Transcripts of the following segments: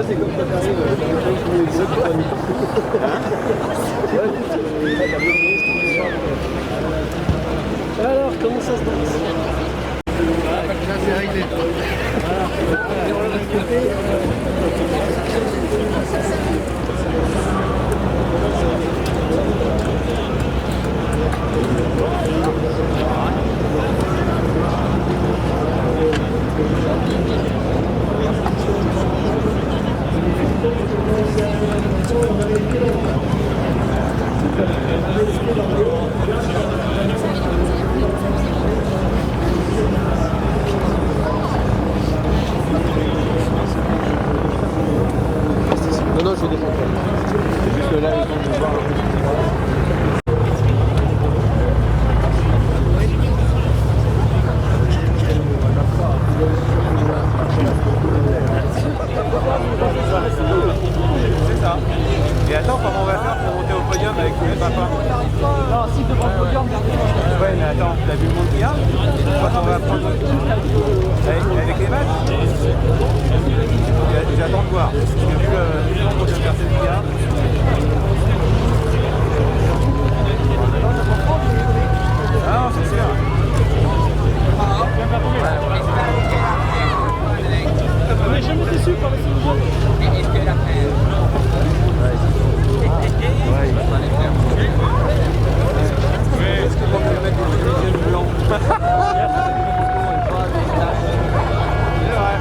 c'est comme ça t'arrives. Alors, comment ça se passe? Là, c'est réglé. Non, non, je descends pas. C'est juste que là, ils vont nous voir. C'est ça. Et attends, comment on va faire pour monter au podium avec tous les papas? Non, si devant le podium, Ouais, mais attends, t'as vu le monde qu'il y a? Quand on va prendre avec les matchs? J'attends de voir. J'ai vu le nombre de personnes qu'il y a. Ah non, c'est sûr. on n'est jamais déçu par les solutions. Est-ce qu'on peut mettre des jeunes blancs? C'est vrai.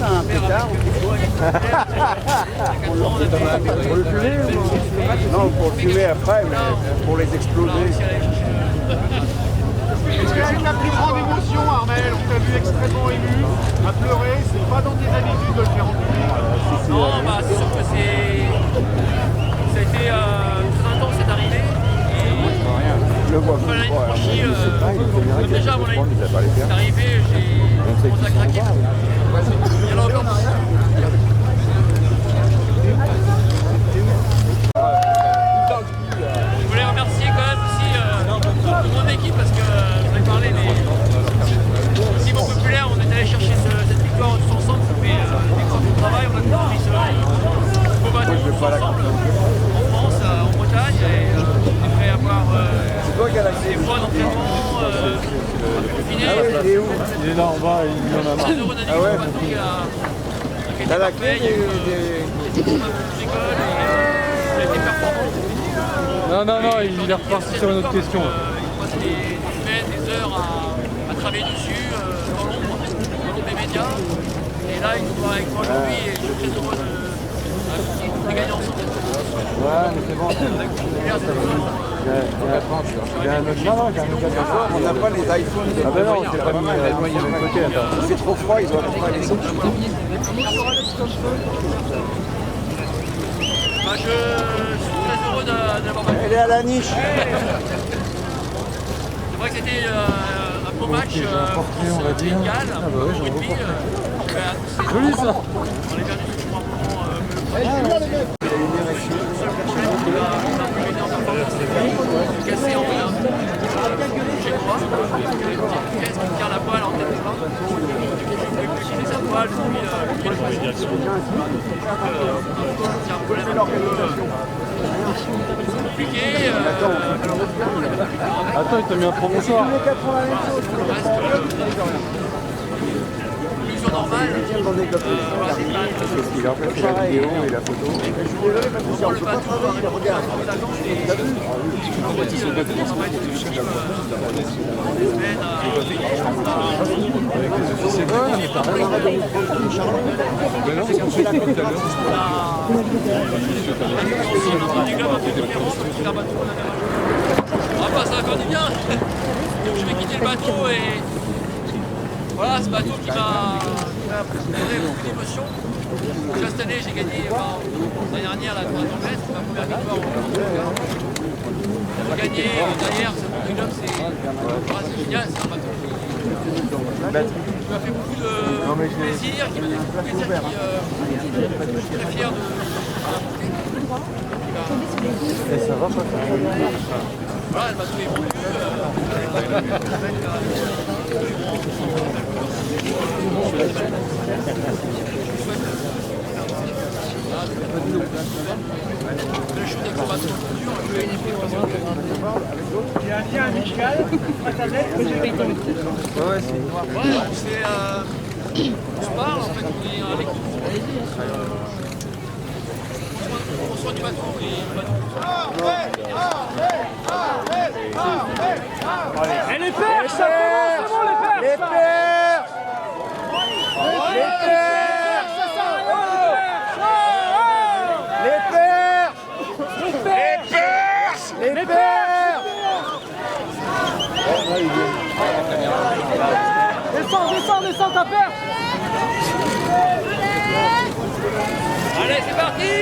fume un pétard. Pour le fumer ou... Non, pour le fumer après, mais pour les exploser. Est-ce que c'est ta plus grande émotion, Armel? On t'a vu extrêmement ému, à pleurer. C'est pas dans tes habitudes de le faire en public. Non, bah, c'est sûr que ça a été très intense cette arrivée. Je le vois Enfin, l'année franchie, plus. déjà, mon année c'est arrivé, j'ai commencé à craquer. Il y en a encore plus. Je voulais remercier quand même aussi toute mon équipe parce que j'en ai parlé, mais aussi mon populaire, on est allé chercher cette victoire tous ensemble. Ça fait des grands de travail, on a pris ce beau bateau tous ensemble en France, en Bretagne, et on est prêt à avoir des fois d'entraînement un peu confinés. Il est où? Il est là en bas, il en a marre. Très heureux d'animer le bateau qui a été parfait, il y a eu des groupes un peu plus d'école et il a été performant. Non, il est reparti sur une autre question. Il passe des semaines, des heures à travailler dessus, dans l'ombre des médias. Et là, il nous voit avec moi aujourd'hui et je suis très heureux de gagner ensemble. Ouais, mais c'est bon. Il y a un autre. On n'a pas les iPhones. Ah ben non, c'est pas mis de côté. Attends. C'est trop froid, ils ont pas les autres. Bah, je suis très heureux d'avoir battu. Elle est à la niche. C'est vrai que c'était un beau match France-Sénégal, un peu de rugby. Joli ça. On est perdu sur 3 points. Cassé en rien. Chez moi, une pièce qui tient la poêle en tête de plat. Je peux plus utiliser sa poêle depuis le premier. C'est un problème un peu compliqué. Attends, il t'a mis un promotion. Illusion normale. Voilà, c'est pas Il a fait la vidéo et la photo. vraiment le bateau, ça va faire du bien. Donc je vais quitter le bateau et voilà, ce bateau qui m'a donné beaucoup d'émotions. Déjà cette année j'ai gagné l'année dernière la 300 mètres, ma première victoire au Portugal. J'ai gagné derrière ce Vendée Globe, c'est génial, c'est un bateau qui m'a fait beaucoup de plaisir, qui m'a fait beaucoup de plaisir, je suis très fier de Et ça va pas. voilà, le bateau évolue. Il y a un lien amical, fraternel, que j'ai fait. Ouais, on se parle, en fait, on est avec on soigne du bateau et le bateau. Et les perches, ça commence, c'est bon les perches. Descends ta perche. Allez, c'est parti!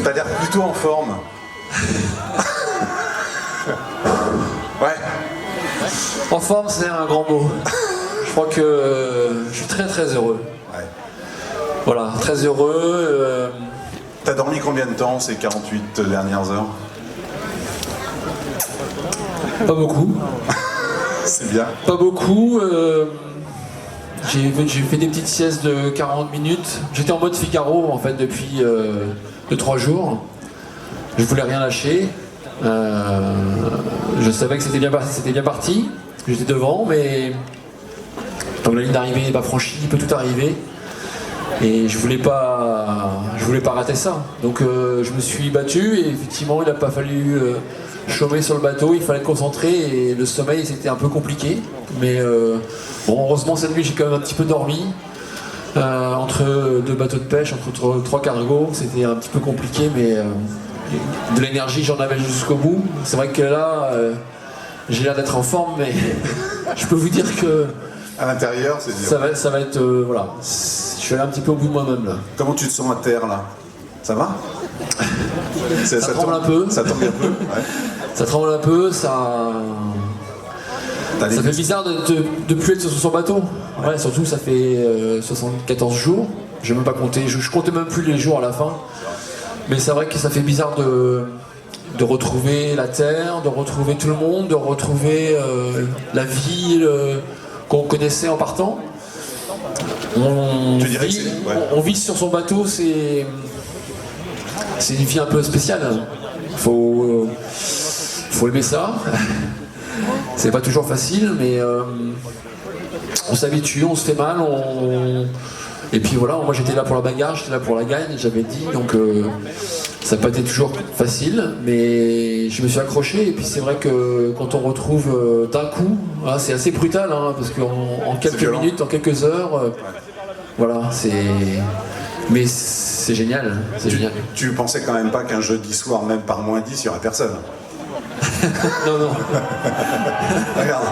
T'as l'air plutôt en forme. Ouais. En forme, c'est un grand mot. Je crois que je suis très très heureux. Ouais. Voilà, très heureux. T'as dormi combien de temps ces 48 dernières heures? Pas beaucoup. C'est bien. Pas beaucoup. J'ai fait des petites siestes de 40 minutes. J'étais en mode Figaro en fait depuis 2-3 jours. Je voulais rien lâcher. Je savais que c'était bien parti. J'étais devant, mais comme la ligne d'arrivée n'est pas franchie, il peut tout arriver. Et je voulais pas rater ça. Donc je me suis battu et effectivement il n'a pas fallu chômer sur le bateau, il fallait être concentré et le sommeil c'était un peu compliqué. Mais bon, heureusement cette nuit j'ai quand même un petit peu dormi. Entre 2 bateaux de pêche, entre 3 cargos, c'était un petit peu compliqué, mais de l'énergie j'en avais jusqu'au bout. C'est vrai que là j'ai l'air d'être en forme, mais je peux vous dire que À l'intérieur, c'est dur. ça va être voilà. Je suis allé un petit peu au bout de moi-même là. Comment tu te sens à terre là? Ça va? Ça tremble un peu. Ça tremble un peu, ouais. Ça tremble un peu, ça fait bizarre de plus être sur son bateau. Ouais, surtout ça fait 74 jours. Je n'ai même pas compté, je comptais même plus les jours à la fin. Mais c'est vrai que ça fait bizarre de retrouver la terre, de retrouver tout le monde, de retrouver la vie qu'on connaissait en partant. On vit sur son bateau, c'est une vie un peu spéciale. Faut aimer ça. C'est pas toujours facile, mais on s'habitue, on se fait mal, et puis voilà, moi j'étais là pour la bagarre, j'étais là pour la gagne, j'avais dit, donc ça n'a pas été toujours facile, mais je me suis accroché, et puis c'est vrai que quand on retrouve d'un coup, hein, c'est assez brutal, hein, parce qu'en quelques minutes, en quelques heures, voilà, mais c'est génial, c'est génial. Tu pensais quand même pas qu'un jeudi soir, même par -10, il n'y aurait personne? Non, non. Regarde.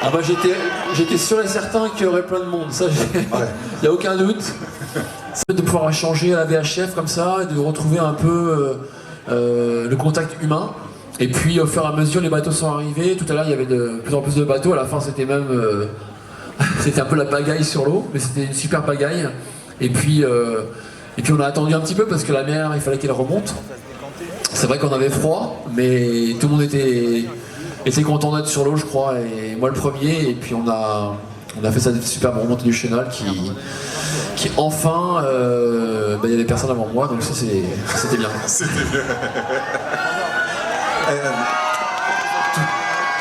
Ah bah j'étais sûr et certain qu'il y aurait plein de monde, ça il n'y a aucun doute. C'est de pouvoir échanger à la VHF comme ça, et de retrouver un peu le contact humain. Et puis au fur et à mesure les bateaux sont arrivés, tout à l'heure il y avait de plus en plus de bateaux, à la fin c'était même c'était un peu la pagaille sur l'eau, mais c'était une super pagaille. Et puis on a attendu un petit peu parce que la mer il fallait qu'elle remonte. C'est vrai qu'on avait froid, mais tout le monde était content d'être sur l'eau, je crois, et moi le premier. Et puis on a fait cette superbe remontée du chenal qui enfin, il y avait personne avant moi, donc ça c'était bien. C'était bien.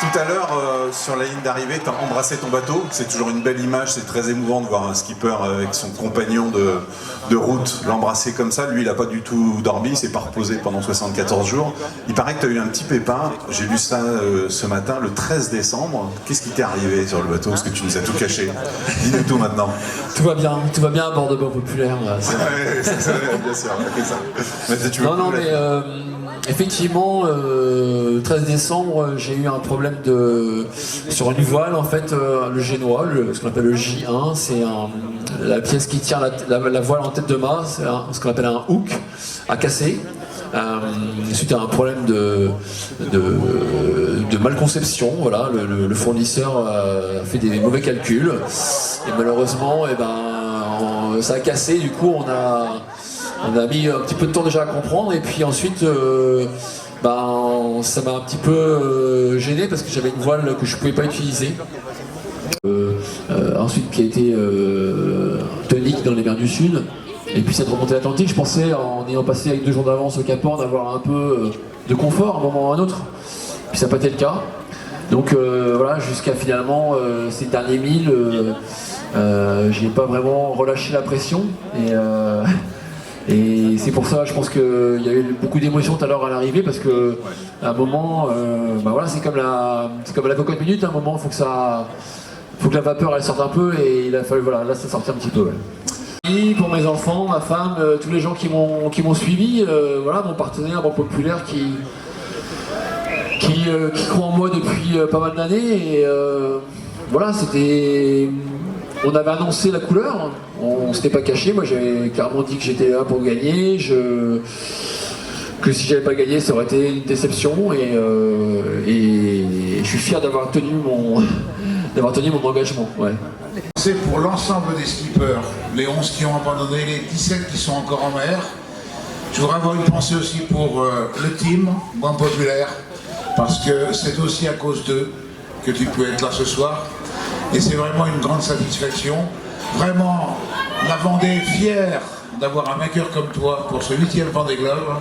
Tout à l'heure, sur la ligne d'arrivée, tu as embrassé ton bateau. C'est toujours une belle image, c'est très émouvant de voir un skipper avec son compagnon de route l'embrasser comme ça. Lui, il n'a pas du tout dormi, il s'est pas reposé pendant 74 jours. Il paraît que tu as eu un petit pépin, j'ai lu ça ce matin, le 13 décembre. Qu'est-ce qui t'est arrivé sur le bateau? Parce que tu nous as tout caché. Dis-nous tout maintenant. Tout va bien à bord de Bain Populaire. Ouais, ça, bien sûr, ça. Non, mais effectivement, 13 décembre, j'ai eu un problème sur une voile, en fait, le génois, ce qu'on appelle le J1, c'est la pièce qui tient la voile en tête de mât, c'est ce qu'on appelle un hook, à casser. Suite à un problème de malconception, voilà, le fournisseur a fait des mauvais calculs, et malheureusement, ça a cassé, du coup on a mis un petit peu de temps déjà à comprendre, et puis ensuite ça m'a un petit peu gêné parce que j'avais une voile que je ne pouvais pas utiliser. Ensuite qui a été tonique dans les mers du Sud. Et puis cette remontée atlantique, je pensais, en ayant passé avec 2 jours d'avance au Cap Horn, d'avoir un peu de confort à un moment ou à un autre. Puis ça n'a pas été le cas. Donc voilà, jusqu'à finalement ces derniers milles, j'ai pas vraiment relâché la pression. Et c'est pour ça, je pense qu'il y a eu beaucoup d'émotions tout à l'heure à l'arrivée, parce que à un moment, c'est comme la cocotte minute, à un moment, il faut que la vapeur elle sorte un peu, et il a fallu, voilà, là ça sortait un petit peu. Ouais. Pour mes enfants, ma femme, tous les gens qui m'ont suivi, mon partenaire, Bain Populaire, qui croit en moi depuis pas mal d'années. Et voilà, c'était. On avait annoncé la couleur, on s'était pas caché. Moi, j'avais clairement dit que j'étais là pour gagner. Que si j'avais pas gagné, ça aurait été une déception. Et je suis fier d'avoir tenu mon engagement. Ouais. C'est pour l'ensemble des skippers, les 11 qui ont abandonné, les 17 qui sont encore en mer. Je voudrais avoir une pensée aussi pour le team, moins populaire, parce que c'est aussi à cause d'eux que tu peux être là ce soir. Et c'est vraiment une grande satisfaction. Vraiment, la Vendée est fière d'avoir un vainqueur comme toi pour ce 8e Vendée Globe.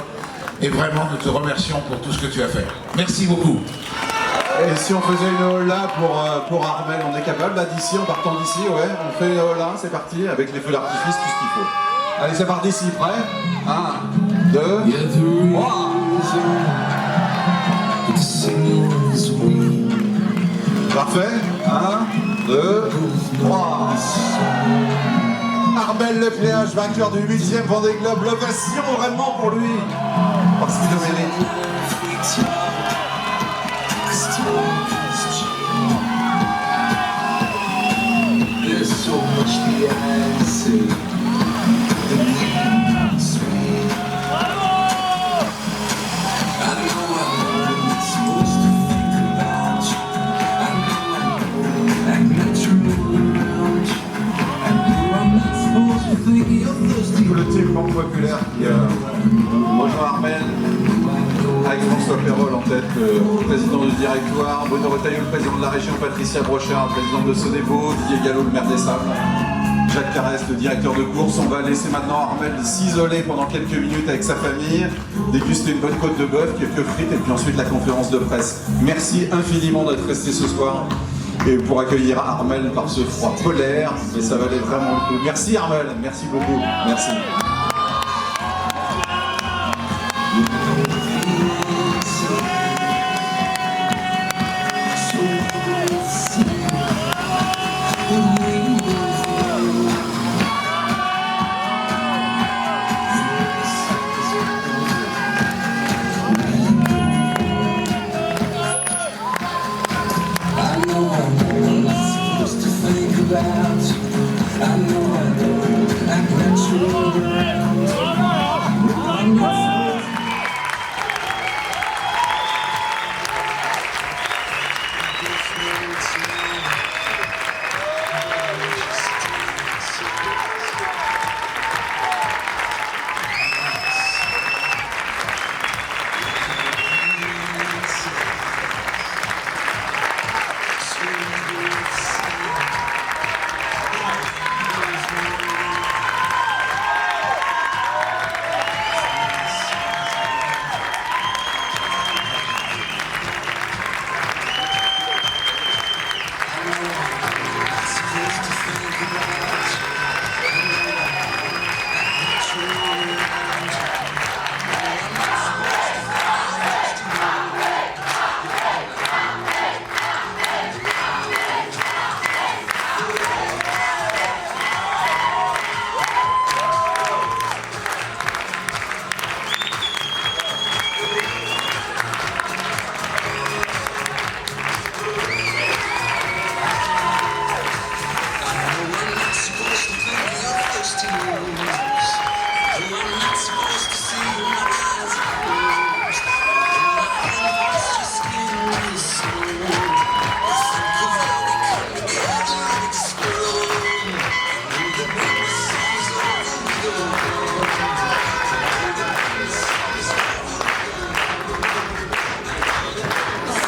Et vraiment, nous te remercions pour tout ce que tu as fait. Merci beaucoup. Et si on faisait une hola pour Armel, on est capable, là d'ici, en partant d'ici, ouais, on fait une hola, c'est parti, avec les feux d'artifice, tout ce qu'il faut. Allez, c'est parti d'ici, prêt 1, 2, 3. Parfait, 1, 2, 3. Armel Lepléage, vainqueur du 8e Vendée Globe, l'ovation vraiment pour lui, parce qu'il le mérite. There's so much behind say the needs me. I know I'm not supposed to think about you. I know I'm not true around you. I know I'm not supposed to think you're thirsty. Tout le team Banque Populaire qui rejoint Armel, avec François Perrol en tête, président du directoire, Bruno Retailleau, le président de la région, Patricia Brochard, président de Sodevo, Didier Gallo, le maire des Sables, Jacques Carès, le directeur de course. On va laisser maintenant Armel s'isoler pendant quelques minutes avec sa famille, déguster une bonne côte de bœuf, quelques frites et puis ensuite la conférence de presse. Merci infiniment d'être resté ce soir et pour accueillir Armel par ce froid polaire, mais ça valait vraiment le coup. Merci Armel, merci beaucoup, merci.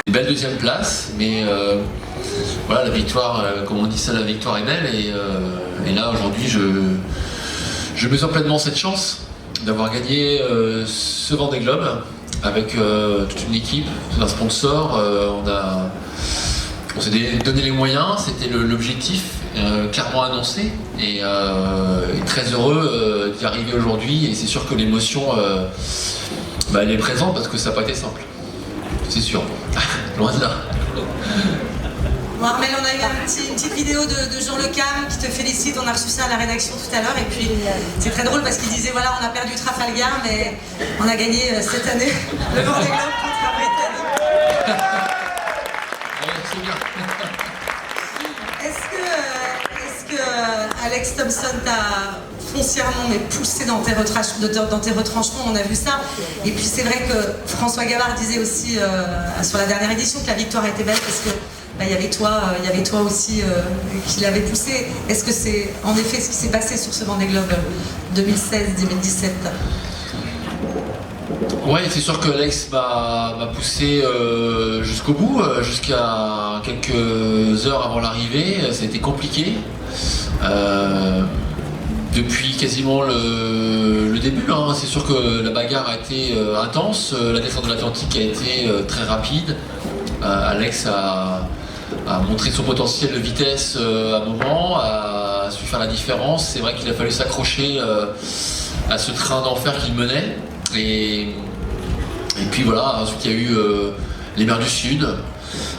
Belle deuxième place, mais voilà, la victoire, comme on dit ça, la victoire est belle. Et là, aujourd'hui, je mesure pleinement cette chance d'avoir gagné ce Vendée Globe avec toute une équipe, un sponsor. On s'est donné les moyens, c'était l'objectif clairement annoncé. Et très heureux d'y arriver aujourd'hui. Et c'est sûr que l'émotion, elle est présente parce que ça n'a pas été simple. C'est sûr. Loin de là. Bon Armel, on a eu une petite vidéo de Jean Le Cam qui te félicite, on a reçu ça à la rédaction tout à l'heure et puis c'est très drôle parce qu'il disait voilà on a perdu Trafalgar mais on a gagné cette année le Vendée Globe contre la Britannique. Alex Thompson t'a foncièrement mais poussé dans tes retranchements, on a vu ça. Et puis c'est vrai que François Gavard disait aussi sur la dernière édition que la victoire était belle parce que il y avait toi aussi qui l'avait poussé. Est-ce que c'est en effet ce qui s'est passé sur ce Vendée Globe 2016-2017? Ouais, c'est sûr que Alex m'a poussé jusqu'au bout, jusqu'à quelques heures avant l'arrivée. Ça a été compliqué. Depuis quasiment le début, hein. C'est sûr que la bagarre a été intense. La descente de l'Atlantique a été très rapide. Alex a montré son potentiel de vitesse à un moment, a su faire la différence. C'est vrai qu'il a fallu s'accrocher à ce train d'enfer qu'il menait. Et puis voilà, ensuite il y a eu les mers du Sud,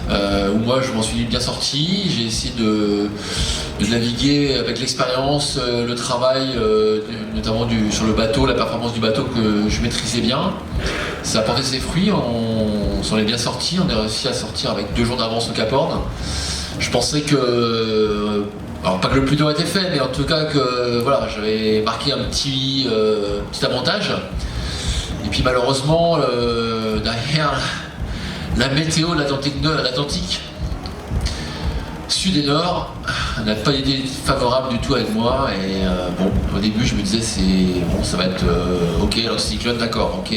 où moi je m'en suis bien sorti. J'ai essayé de naviguer avec l'expérience, le travail, notamment sur le bateau, la performance du bateau que je maîtrisais bien. Ça a porté ses fruits, on s'en est bien sorti, on a réussi à sortir avec 2 jours d'avance au Cap Horn. Je pensais que, alors pas que le plus dur était fait, mais en tout cas que voilà, j'avais marqué un petit avantage. Et puis malheureusement, derrière la météo de l'Atlantique, sud et nord, n'a pas été favorable du tout avec moi. Et bon, au début je me disais ça va être ok, l'anticyclone, d'accord, ok,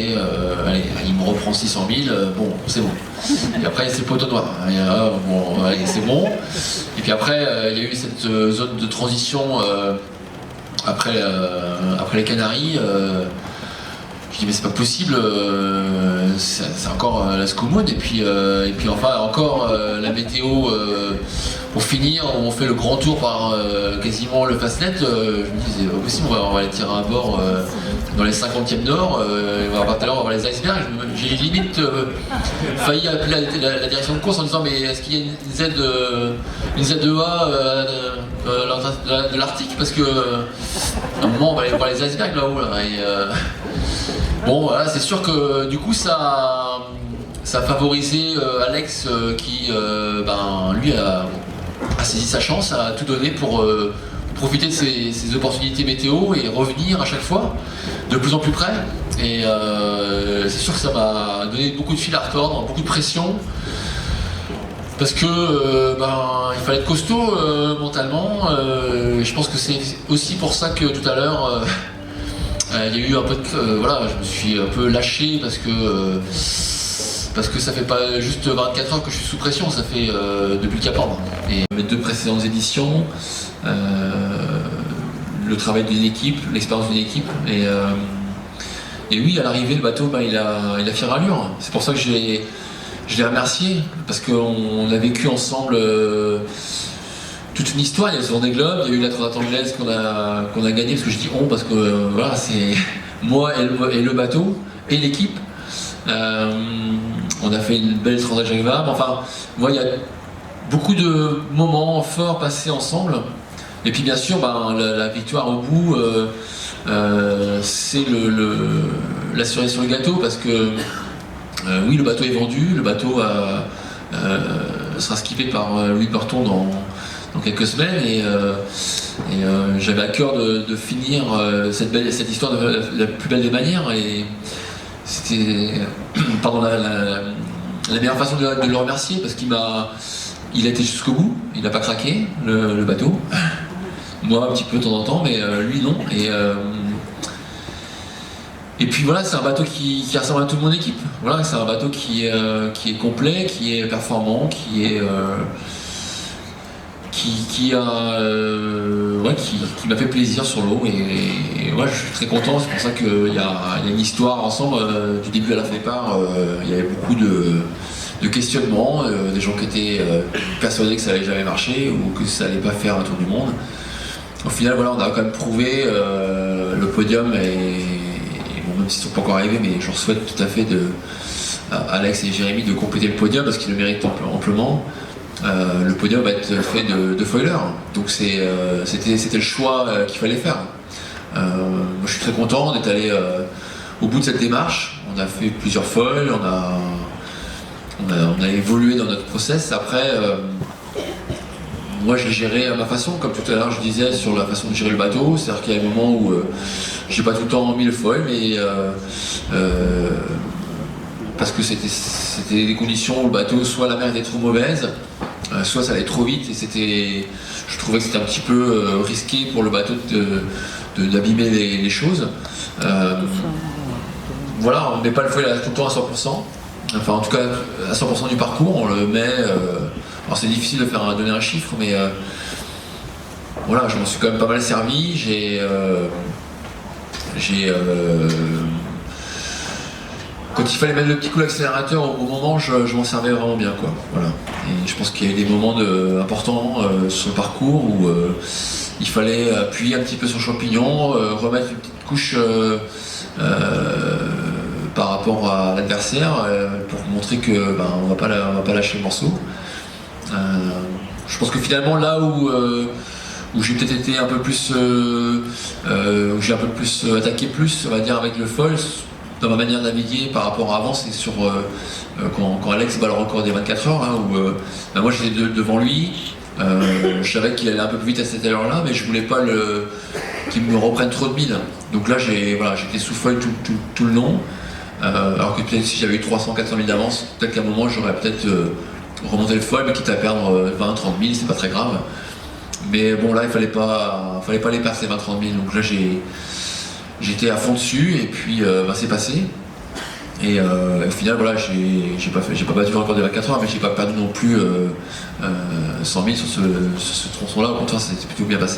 allez, il me reprend 600 000, bon, c'est bon. Et après c'est le poteau noir, bon, allez, c'est bon. Et puis après il y a eu cette zone de transition après les Canaries. Je dis mais c'est pas possible, c'est encore la Scoumoune. Et puis enfin encore la météo pour finir, on fait le grand tour par quasiment le Fastnet. Je me dis c'est pas possible, on va aller tirer à bord dans les 50e nord, tout à l'heure on va voir les icebergs. J'ai limite failli appeler la direction de course en disant mais est-ce qu'il y a une ZEA de l'Arctique, parce que à un moment on va aller voir les icebergs là-haut là, bon voilà, c'est sûr que du coup ça a favorisé Alex qui lui a saisi sa chance, a tout donné pour profiter de ces opportunités météo et revenir à chaque fois de plus en plus près. Et c'est sûr que ça m'a donné beaucoup de fil à retordre, beaucoup de pression. Parce que il fallait être costaud mentalement. Je pense que c'est aussi pour ça que tout à l'heure il y a eu un peu de... voilà, je me suis un peu lâché parce que ça fait pas juste 24 heures que je suis sous pression, ça fait depuis le Cap Horn. Et mes 2 précédentes éditions, le travail d'une équipe, l'expérience d'une équipe, et oui, à l'arrivée, le bateau, il a fière allure. C'est pour ça que je l'ai remercié, parce qu'on a vécu ensemble toute une histoire. Il y a eu ce Vendée Globe, il y a eu la Transat anglaise qu'on a gagné, parce que je dis on, parce que voilà, c'est moi et le bateau, et l'équipe. On a fait une belle Transat Jacques Vabre. Enfin, moi, il y a beaucoup de moments forts passés ensemble. Et puis bien sûr, la victoire au bout, c'est la cerise sur le gâteau, parce que oui, le bateau est vendu, le bateau sera skippé par Louis Burton dans quelques semaines, et j'avais à cœur de finir cette histoire de la plus belle des manières, et c'était la meilleure façon de le remercier, parce qu'il a été jusqu'au bout, il n'a pas craqué le bateau. Moi un petit peu de temps en temps, mais lui non. Et puis voilà, c'est un bateau qui ressemble à toute mon équipe. Voilà, c'est un bateau qui est complet, qui est performant, qui m'a fait plaisir sur l'eau, et ouais, je suis très content. C'est pour ça qu'il y a une histoire ensemble du début à la fin départ. Il y avait beaucoup de questionnements, des gens qui étaient persuadés que ça allait jamais marcher ou que ça allait pas faire un tour du monde. Au final, voilà, on a quand même prouvé le podium, et bon, même s'ils ne sont pas encore arrivés, mais je leur souhaite tout à fait à Alex et Jérémy de compléter le podium, parce qu'ils le méritent amplement. Le podium va être fait de foilers, donc c'était le choix qu'il fallait faire. Moi, je suis très content d'être allé au bout de cette démarche. On a fait plusieurs foils, on a évolué dans notre process. Après, moi je l'ai géré à ma façon, comme tout à l'heure je disais sur la façon de gérer le bateau, c'est-à-dire qu'il y a un moment où j'ai pas tout le temps mis le foil, mais parce que c'était des conditions où le bateau, soit la mer était trop mauvaise, soit ça allait trop vite, et je trouvais que c'était un petit peu risqué pour le bateau d'abîmer les choses. Voilà, on ne met pas le foil tout le temps à 100%, enfin en tout cas à 100% du parcours, on le met, alors c'est difficile de donner un chiffre, mais voilà, je m'en suis quand même pas mal servi, quand il fallait mettre le petit coup d'accélérateur au moment, je m'en servais vraiment bien, quoi. Voilà. Et je pense qu'il y a eu des moments importants sur le parcours où il fallait appuyer un petit peu sur le champignon, remettre une petite couche par rapport à l'adversaire pour montrer que on va pas lâcher le morceau. Je pense que finalement là où j'ai peut-être été un peu plus, où j'ai un peu plus attaqué plus, on va dire, avec le foil. Dans ma manière de naviguer par rapport à avant, c'est sur quand Alex bat le record des 24 heures, hein, où moi j'étais devant lui, je savais qu'il allait un peu plus vite à cette heure-là, mais je voulais pas qu'il me reprenne trop de mille. Donc là j'étais sous foil tout le long, alors que peut-être si j'avais eu 300-400 000 d'avance, peut-être qu'à un moment j'aurais peut-être remonté le foil, mais quitte à perdre 20-30 000, c'est pas très grave. Mais bon là il fallait pas les perdre ces 20-30 000, donc là j'étais à fond dessus, et puis c'est passé. Et au final, voilà, j'ai pas battu le record des 24 heures, mais j'ai pas perdu non plus 100 000 sur ce tronçon-là. Au contraire, ça s'est plutôt bien passé.